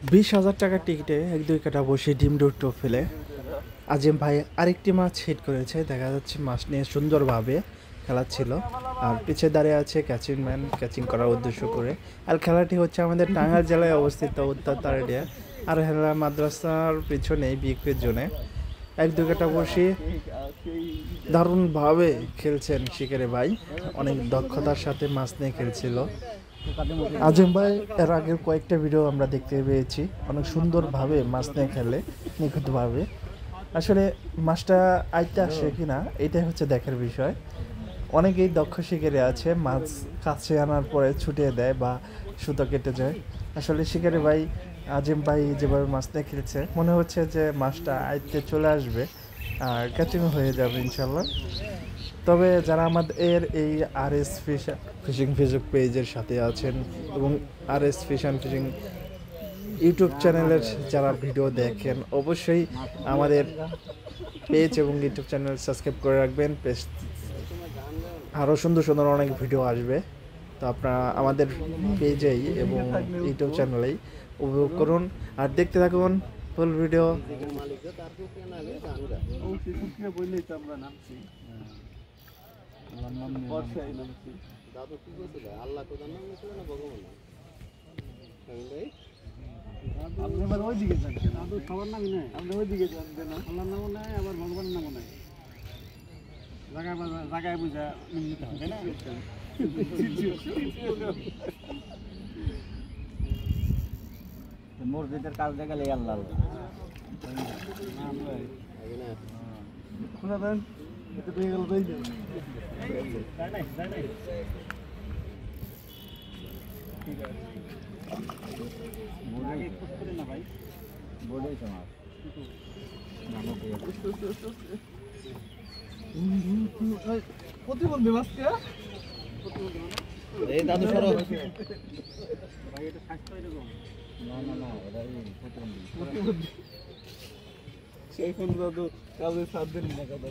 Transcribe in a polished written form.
20,000 টাকার টিকিটে 1-2 কাটা বসে ডিম ডুটো ফেলে আজিম ভাই আরেকটি মাছ হিট করেছে। দেখা যাচ্ছে মাছ নিয়ে সুন্দরভাবে খেলাচ্ছিল, আর পিছিয়ে দাঁড়িয়ে আছে ক্যাচিং ম্যান ক্যাচিং করার উদ্দেশ্য করে। আর খেলাটি হচ্ছে আমাদের টাঙ্গাইল জেলায় অবস্থিত উত্তর তারাডিয়া আর হেলা মাদ্রাসার পিছনে বিক্রির জন্য 1-2 কাটা বসে দারুণভাবে খেলছেন শিকারে ভাই, অনেক দক্ষতার সাথে মাছ নিয়ে খেলছিল আজিম ভাই। এর আগের কয়েকটা ভিডিও আমরা দেখতে পেয়েছি, অনেক সুন্দরভাবে মাছ নিয়ে খেলে, নিখুঁতভাবে। আসলে মাছটা আইতে আসে কিনা এটাই হচ্ছে দেখার বিষয়। অনেকেই দক্ষ শিকারি আছে, মাছ কাছে আনার পরে ছুটিয়ে দেয় বা সুতো কেটে যায়। আসলে শিকারি ভাই আজিম ভাই যেভাবে মাছ নিয়ে খেলছে, মনে হচ্ছে যে মাছটা আইতে চলে আসবে আর ক্যাচিং হয়ে যাবে ইনশাল্লাহ। তবে যারা আমাদের এই আর এস ফিশিং ফেসবুক পেজের সাথে আছেন এবং R S fish and fishing YouTube চ্যানেলের যারা ভিডিও দেখেন, অবশ্যই আমাদের পেজ এবং ইউটিউব চ্যানেল সাবস্ক্রাইব করে রাখবেন। পেজ আরও সুন্দর সুন্দর অনেক ভিডিও আসবে, তো আপনারা আমাদের পেজেই এবং ইউটিউব চ্যানেলেই উপভোগ করুন আর দেখতে থাকুন ফুল ভিডিও। আপনি আবার ওই দিকে যান কেন? সবার নামই নাই, আপনি ওই দিকে যান কেন? আল্লাহর নামও নাই, আবার ভগবানের নামও নাই। জায়গায় বুঝা নিতে হবে না? মসজিদের কাজ দেখালে আল্লাহ খোলা দেন, এটা পেয়ে গেল তাই ঠিক আছে। প্রতিবন্ধী মাছকে এই দাদু সরো ভাই, এটা স্বাস্থ্য এরকম না এটা প্রতিবন্ধী সেই কোন দাদু কাউকে সাথ দেন না কথা